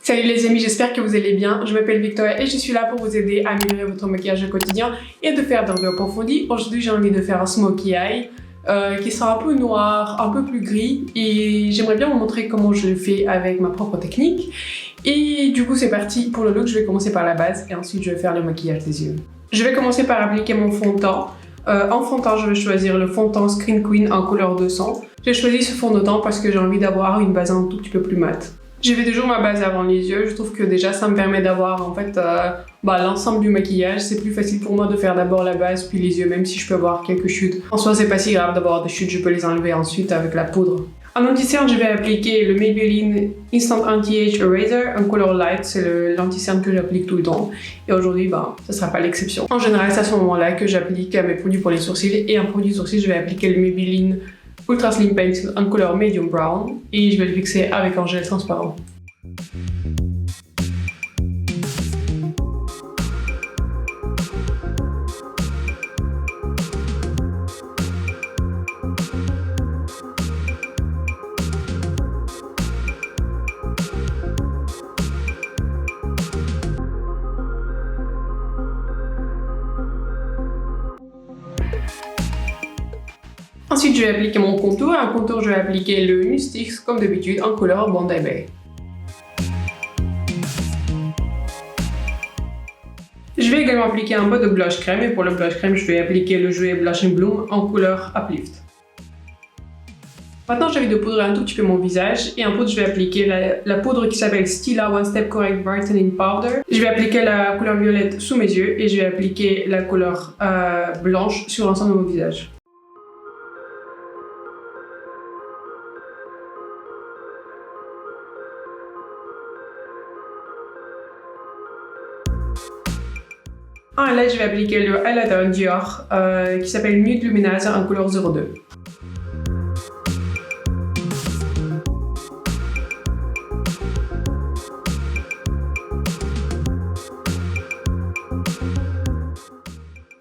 Salut les amis, j'espère que vous allez bien. Je m'appelle Victoria et je suis là pour vous aider à améliorer votre maquillage au quotidien et de faire des revues approfondies. Aujourd'hui, j'ai envie de faire un smokey eye qui sera un peu noir, un peu plus gris et j'aimerais bien vous montrer comment je le fais avec ma propre technique. Et du coup, c'est parti pour le look. Je vais commencer par la base et ensuite je vais faire le maquillage des yeux. Je vais commencer par appliquer mon fond de teint. En fond de teint, je vais choisir le fond de teint Screen Queen en couleur 200. J'ai choisi ce fond de teint parce que j'ai envie d'avoir une base un tout petit peu plus mate. Je fais toujours ma base avant les yeux, je trouve que déjà ça me permet d'avoir en fait l'ensemble du maquillage. C'est plus facile pour moi de faire d'abord la base puis les yeux, même si je peux avoir quelques chutes. En soi c'est pas si grave d'avoir des chutes, je peux les enlever ensuite avec la poudre. En anti-cerne, je vais appliquer le Maybelline Instant Anti-Age Eraser en couleur light, c'est l'anti-cerne que j'applique tout le temps. Et aujourd'hui, ça sera pas l'exception. En général, c'est à ce moment-là que j'applique mes produits pour les sourcils. Et en produit sourcils, je vais appliquer le Maybelline Ultra Slim Pencil en couleur medium brown et je vais le fixer avec un gel transparent. Ensuite, je vais appliquer mon contour. En contour, je vais appliquer le Nustix comme d'habitude en couleur Bondi Bay. Je vais également appliquer un peu de blush crème et pour le blush crème, je vais appliquer le Jouer Blush and Bloom en couleur Uplift. Maintenant, j'ai envie de poudrer un tout petit peu mon visage et en poudre, je vais appliquer la poudre qui s'appelle Stila One Step Correct Brightening Powder. Je vais appliquer la couleur violette sous mes yeux et je vais appliquer la couleur blanche sur l'ensemble de mon visage. Là, je vais appliquer le highlighter Dior qui s'appelle Nude Lumineuse en couleur 02.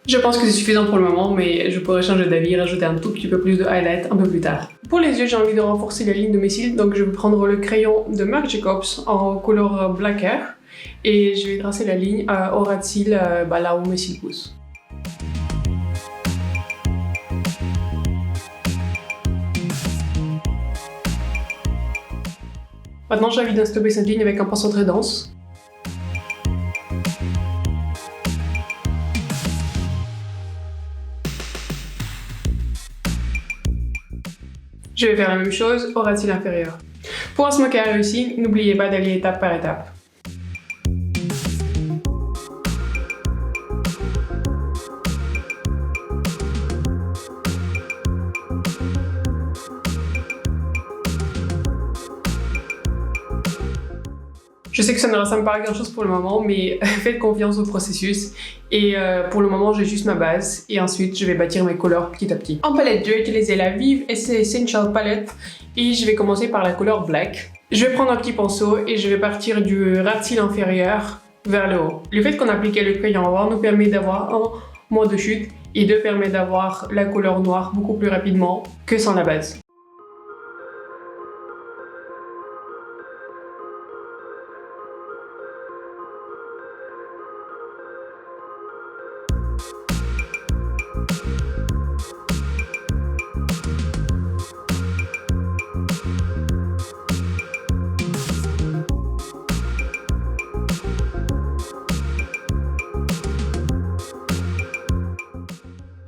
Je pense que c'est suffisant pour le moment, mais je pourrais changer d'avis et rajouter un tout petit peu plus de highlight un peu plus tard. Pour les yeux, j'ai envie de renforcer la ligne de mes cils, donc je vais prendre le crayon de Marc Jacobs en couleur Black Hair et je vais tracer la ligne au ras de cils là où mes cils poussent. Maintenant, j'ai envie d'instopper cette ligne avec un pinceau très dense. Je vais faire la même chose au ras de cils inférieur. Pour un smokey eye réussi, n'oubliez pas d'aller étape par étape. Je sais que ça ne ressemble pas à grand chose pour le moment, mais faites confiance au processus. Et pour le moment, j'ai juste ma base et ensuite je vais bâtir mes couleurs petit à petit. En palette, je vais utiliser la Vive Essential Palette et je vais commencer par la couleur Black. Je vais prendre un petit pinceau et je vais partir du ras de cils inférieur vers le haut. Le fait qu'on applique le crayon noir nous permet d'avoir un moins de chute et deux permet d'avoir la couleur noire beaucoup plus rapidement que sans la base.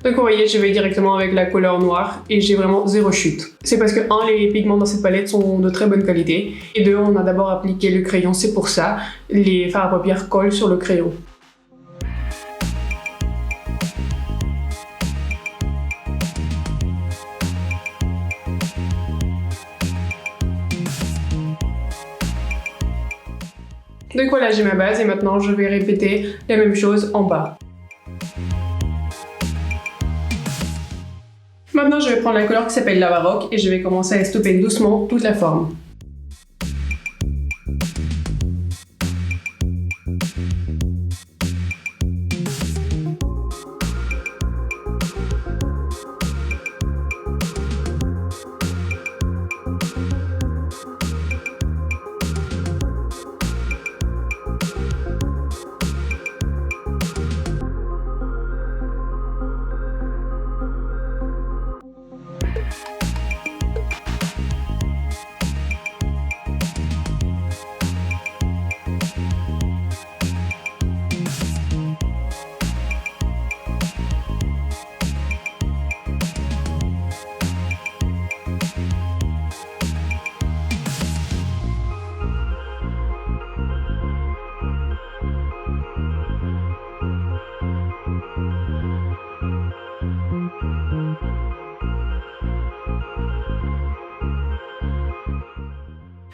Donc vous voyez, je vais directement avec la couleur noire et j'ai vraiment zéro chute. C'est parce que les pigments dans cette palette sont de très bonne qualité et deux, on a d'abord appliqué le crayon, c'est pour ça, les fards à paupières collent sur le crayon. Donc voilà, j'ai ma base et maintenant je vais répéter la même chose en bas. Maintenant, je vais prendre la couleur qui s'appelle Lava Rock et je vais commencer à estopper doucement toute la forme.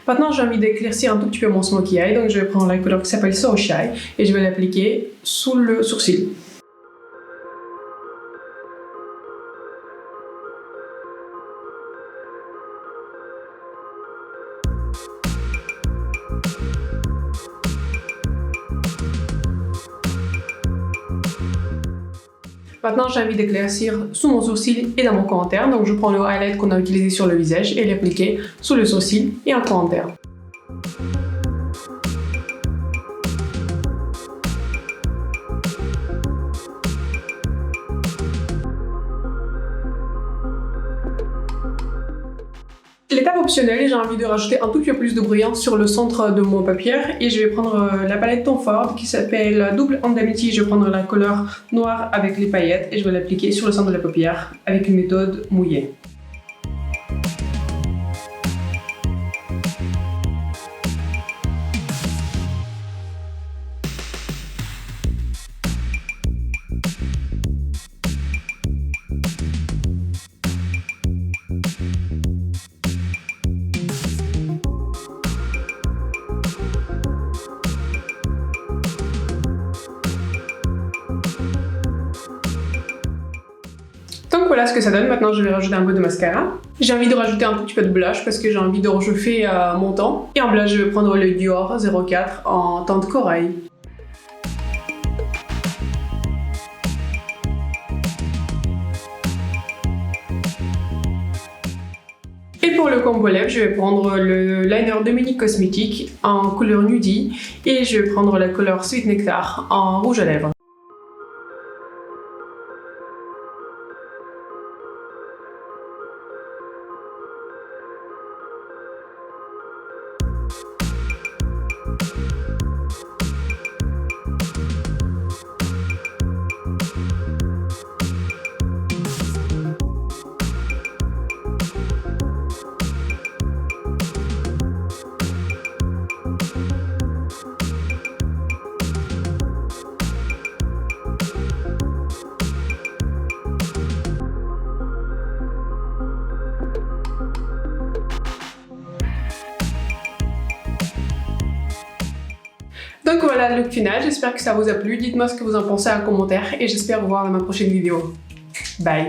Maintenant, j'ai envie d'éclaircir un tout petit peu mon smokey eye, donc je vais prendre la couleur qui s'appelle So Shy et je vais l'appliquer sous le sourcil. Maintenant, j'ai envie d'éclaircir sous mon sourcil et dans mon coin interne, donc je prends le highlight qu'on a utilisé sur le visage et l'appliquer sous le sourcil et en coin interne. L'étape optionnelle, j'ai envie de rajouter un tout petit peu plus de brillant sur le centre de mon paupière et je vais prendre la palette Tom Ford qui s'appelle Double Indemnity. Je vais prendre la couleur noire avec les paillettes et je vais l'appliquer sur le centre de la paupière avec une méthode mouillée. Donc voilà ce que ça donne. Maintenant, je vais rajouter un peu de mascara. J'ai envie de rajouter un tout petit peu de blush parce que j'ai envie de réchauffer mon teint. Et en blush, je vais prendre le Dior 04 en teinte corail. Et pour le combo lèvres, je vais prendre le liner Dominique Cosmétique en couleur Nudie et je vais prendre la couleur Sweet Nectar en rouge à lèvres. Donc voilà le look final, j'espère que ça vous a plu, dites-moi ce que vous en pensez en commentaire et j'espère vous voir dans ma prochaine vidéo. Bye!